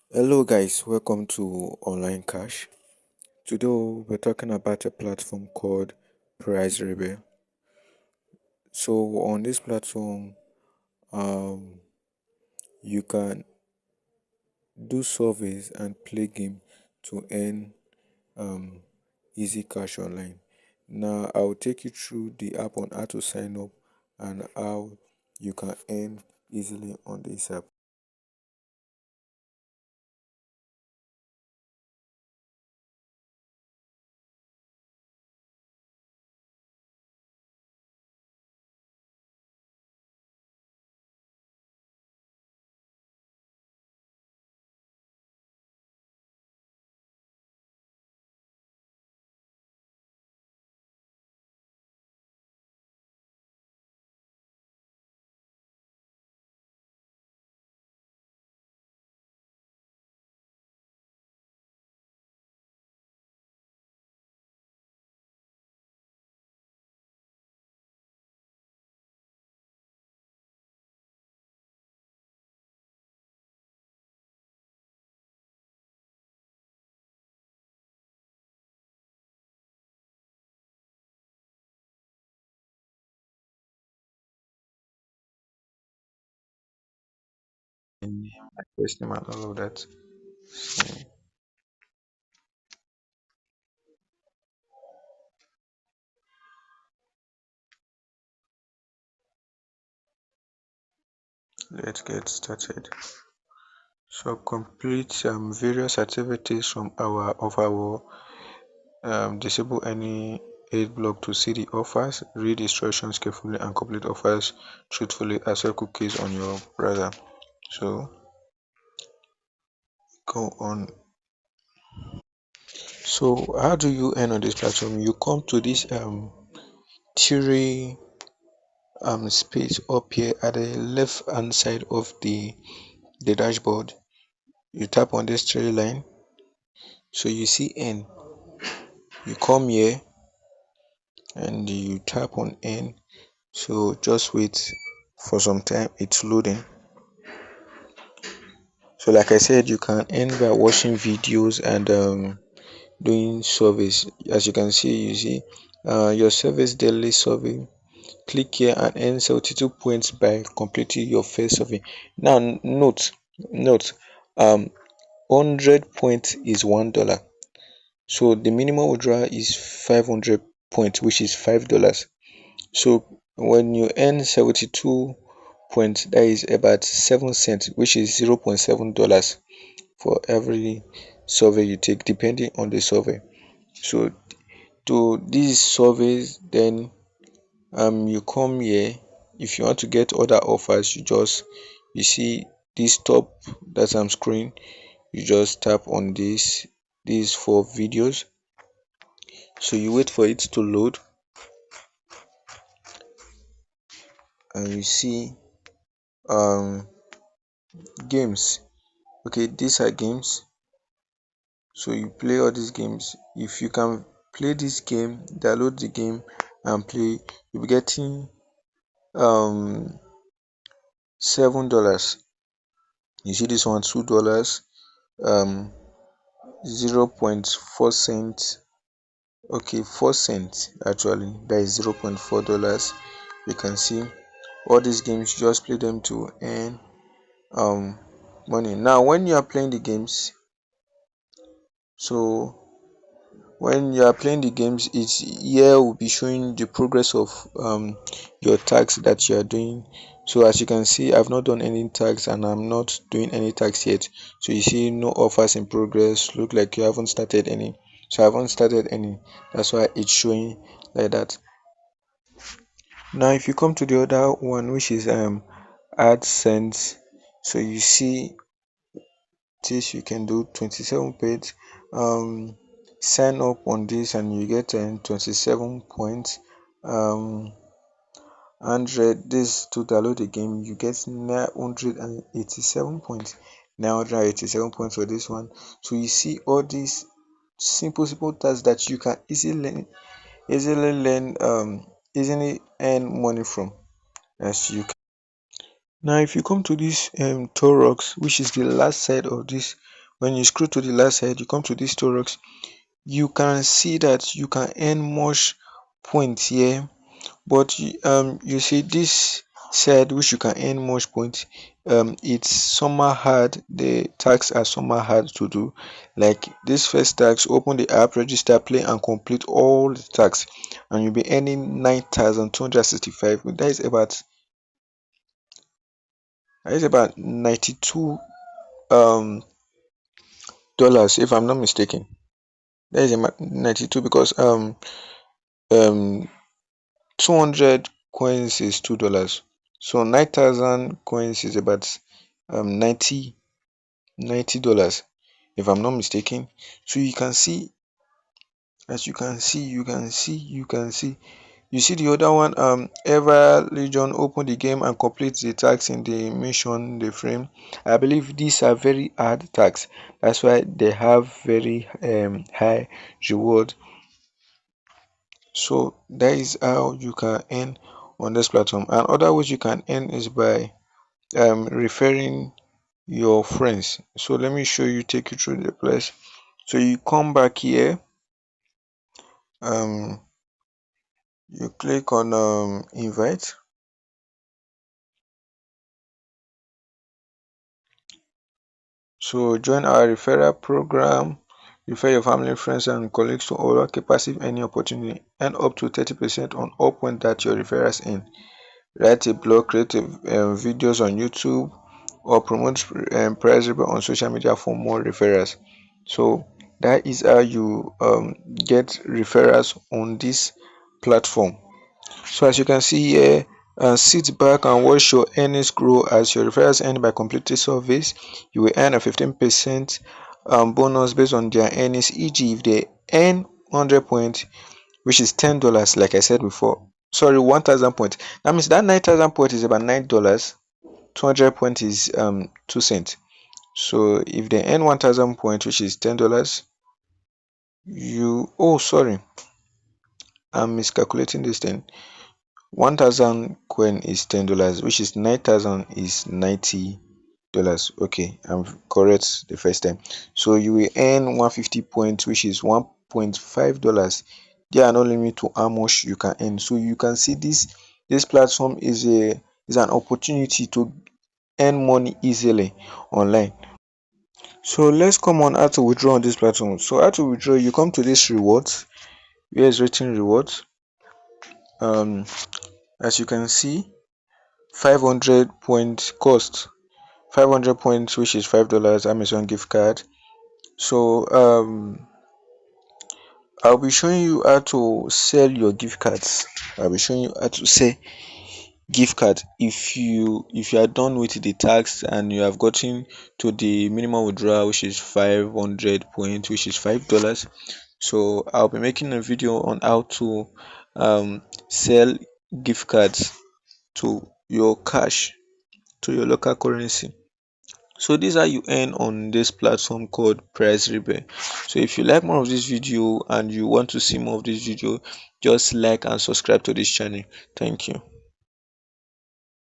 Hello guys, welcome to Online Cash. Today we're talking about a platform called Price Rebel. So on this platform, um, you can do surveys and play game to earn um, easy cash online. Now I'll take you through the app on how to sign up and how you can earn easily on this app. My first name and all of that. So let's get started. So complete various activities from our disable any aid block to see the offers, read instructions carefully and complete offers truthfully, accept cookies on your browser. So go on. So how do you earn on this platform? You come to this three space up here at the left hand side of the dashboard. You tap on this three line, so you see N. You come here and you tap on N. So just wait for some time, it's loading. So like I said, you can earn by watching videos and doing surveys. As you can see, you see your service daily survey. Click here and earn 72 points by completing your first survey. Now note, 100 points is $1. So the minimum withdrawal is 500 points, which is $5. So when you earn 72 points, that is about 7 cents, which is $0.7 for every survey you take, depending on the survey. So to these surveys, then you come here. If you want to get other offers, you see this top that I'm screen, you just tap on this for videos. So you wait for it to load and you see um games. Okay, these are games. So you play all these games. If you can play this game, download the game and play, you'll be getting um $7. You see this one, $2, um 0.4 cents. Okay, 4 cents actually, that is $0.4. You can see all these games, just play them to earn um money. Now when you are playing the games, so when you are playing the games, it's here will be showing the progress of your tasks that you are doing. So as you can see, I've not done any tasks and I'm not doing any tasks yet. So you see no offers in progress, look like you haven't started any. So I haven't started any, that's why it's showing like that. Now if you come to the other one, which is AdSense, so you see this, you can do 27 page, sign up on this and you get 27 points, 100 this to download the game, you get 987 points, 987 points for this one. So you see all these simple tasks that you can easily earn money from. As now if you come to this Torox, which is the last side of this When you scroll to the last side, you come to this Torox, you can see that you can earn much points here. But you see this said which you can earn much points, it's somehow hard. The tasks are somehow hard to do. Like this first task, open the app, register, play and complete all the tasks, and you'll be earning 9,265. That is about 92 um dollars, if I'm not mistaken. That is about 92 because um 200 coins is $2. So 9,000 coins is about 90 dollars, if I'm not mistaken. So you can see, as you can see, you see the other one, ever legion, open the game and complete the tasks in the mission, the frame. I believe these are very hard tasks. That's why they have very high reward. So that is how you can earn on this platform. And other ways you can earn is by referring your friends. So let me show you, take you through the place. So you come back here, um you click on invite. So join our referral program, refer your family, friends and colleagues to unlock a passive earning opportunity, earn up to 30% on all points that your referrals earn. Write a blog, create videos on YouTube, or promote price rebate on social media for more referrals. So that is how you get referrals on this platform. So as you can see here, sit back and watch your earnings grow as your referrals earn by completing surveys. You will earn a 15% bonus based on their earnings, e.g. if they earn 100 points, which is $10, like I said before. Sorry, 1,000 points. That means that 9,000 points is about $9. 200 points is 2 cents. So if they earn 1,000 points, which is $10, sorry, I'm miscalculating this thing. 1,000 coin is $10, which is 9,000 is $90. Okay, I'm correct the first time. So you will earn 150 points, which is $1.5. There are no limit to how much you can earn. So you can see this platform is an opportunity to earn money easily online. So let's come on how to withdraw on this platform. So how to withdraw, you come to this rewards, where is written rewards. As you can see, 500 point cost, 500 points, which is $5, Amazon gift card. So I'll be showing you how to sell your gift cards. I'll be showing you how to sell gift card if you are done with the tax and you have gotten to the minimum withdrawal, which is 500 points, which is $5. So I'll be making a video on how to sell gift cards to your cash, to your local currency. So this is how you earn on this platform called Price Rebate. So if you like more of this video and you want to see more of this video, just like and subscribe to this channel. Thank you.